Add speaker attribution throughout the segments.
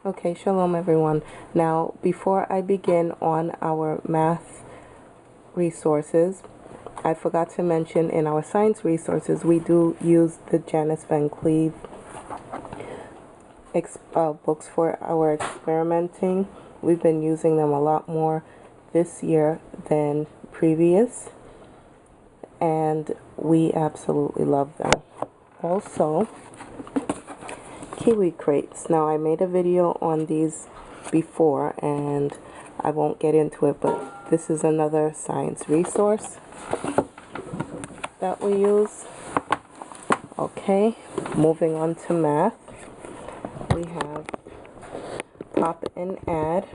Speaker 1: Okay, shalom everyone. Now, before I begin on our math resources, I forgot to mention in our science resources, we do use the Janice Van Cleve books for our experimenting. We've been using them a lot more this year than previous, and we absolutely love them. Also, kiwi crates. Now, I made a video on these before and I won't get into it, but this is another science resource that we use. Okay, moving on to math. We have pop and add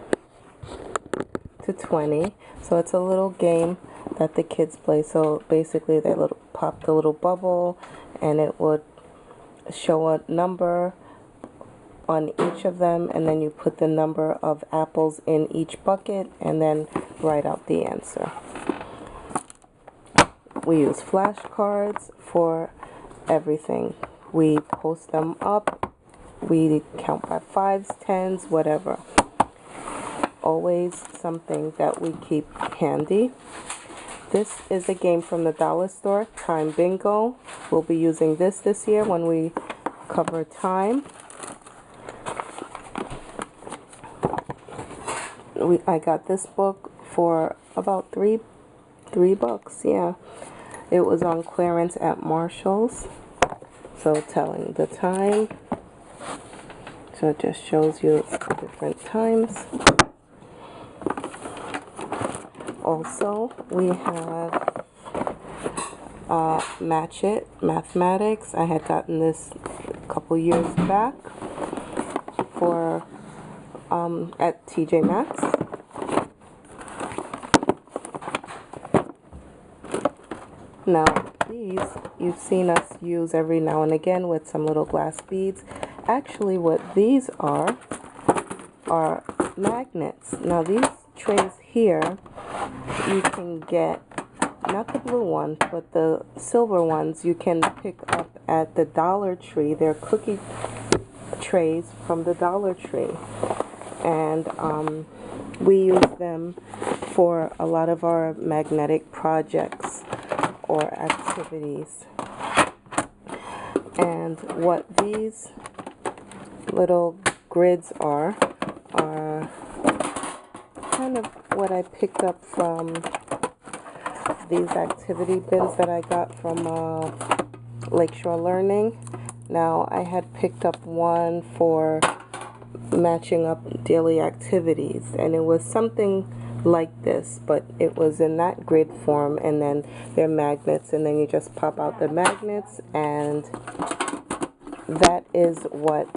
Speaker 1: to 20. So it's a little game that the kids play. So basically they pop the little bubble and it would show a number on each of them, and then you put the number of apples in each bucket and then write out the answer. We use flashcards for everything. We post them up. We count by 5s, 10s, whatever. Always something that we keep handy. This is a game from the dollar store, Time Bingo. We'll be using this year when we cover time. I got this book for about $3. Yeah, it was on clearance at Marshall's. So telling the time, so it just shows you different times. Also, we have Match It Mathematics. I had gotten this a couple years back for at TJ Maxx. Now, these you've seen us use every now and again with some little glass beads. Actually, what these are magnets. Now, these trays here, you can get, not the blue ones, but the silver ones, you can pick up at the Dollar Tree. They're cookie trays from the Dollar Tree. And we use them for a lot of our magnetic projects or activities. And what these little grids are kind of what I picked up from these activity bins that I got from Lakeshore Learning. Now, I had picked up one for matching up daily activities, and it was something like this, but it was in that grid form, and then they're magnets, and then you just pop out the magnets, and that is what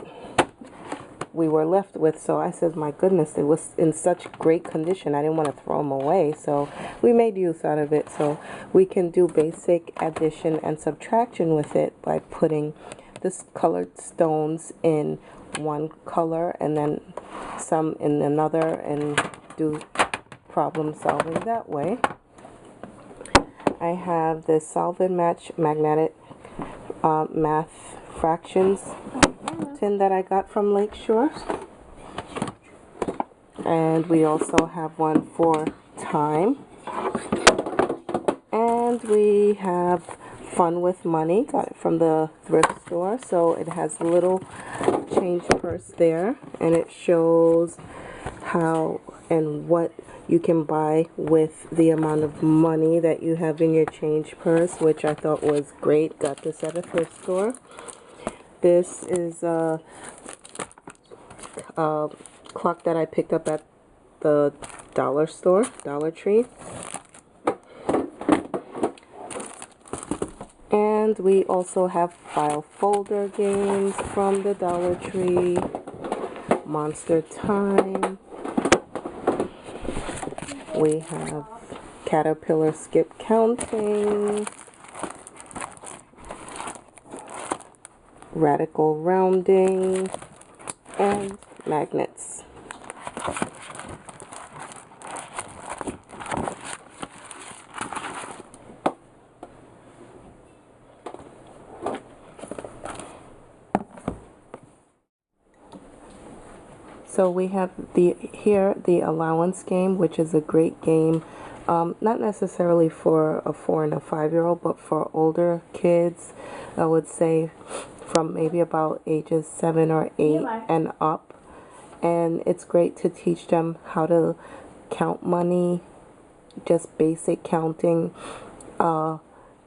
Speaker 1: we were left with. So I said, my goodness, it was in such great condition, I didn't want to throw them away, so we made use out of it. So we can do basic addition and subtraction with it by putting this colored stones in one color and then some in another, and do problem solving that way. I have the Solve and Match magnetic math fractions tin that I got from Lakeshore, and we also have one for time, and we have Fun with Money, got it from the thrift store. So it has a little change purse there, and it shows how and what you can buy with the amount of money that you have in your change purse, which I thought was great. Got this at a thrift store. This is a clock that I picked up at the dollar store, Dollar Tree. And we also have file folder games from the Dollar Tree, Monster Time. We have Caterpillar Skip Counting, Radical Rounding, and magnets. So we have the allowance game, which is a great game, not necessarily for a 4 and a 5-year-old, but for older kids. I would say from maybe about ages 7 or 8 and up. And it's great to teach them how to count money, just basic counting in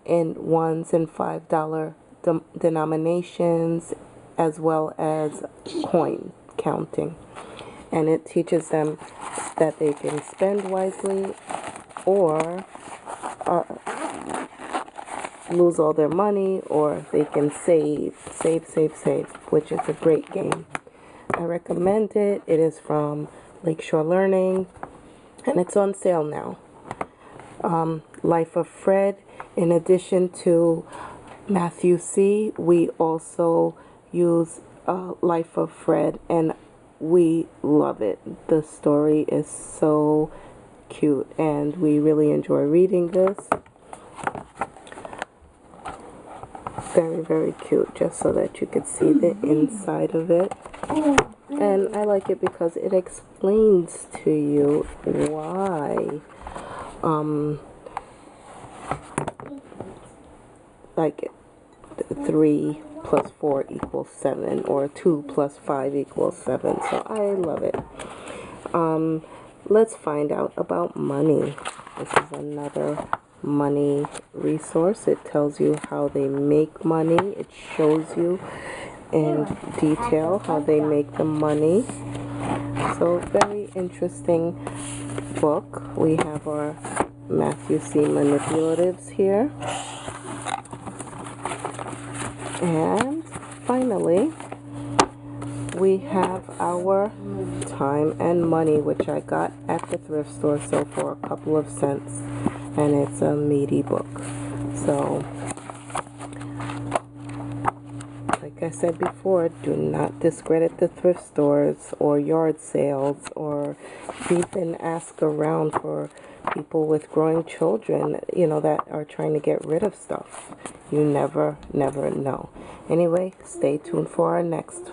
Speaker 1: $1 and $5 denominations, as well as coin counting. And it teaches them that they can spend wisely or lose all their money, or they can save, which is a great game. I recommend it. It is from Lakeshore Learning, and it's on sale now. Life of Fred. In addition to Matthew C., we also use Life of Fred, and we love it. The story is so cute, and we really enjoy reading this. Very, very cute, just so that you could see the inside of it. And I like it because it explains to you why like 3 plus 4 equals 7, or 2 plus 5 equals 7. So I love it. Let's find out about money. This is another money resource. It tells you how they make money. It shows you in detail how they make the money. So very interesting book. We have our Matthew C. manipulatives here. And finally, we have our Time and Money, which I got at the thrift store, so for a couple of cents. And it's a meaty book. So, like I said before, do not discredit the thrift stores or yard sales, or even ask around for people with growing children, that are trying to get rid of stuff. You never know. Anyway, stay tuned for our next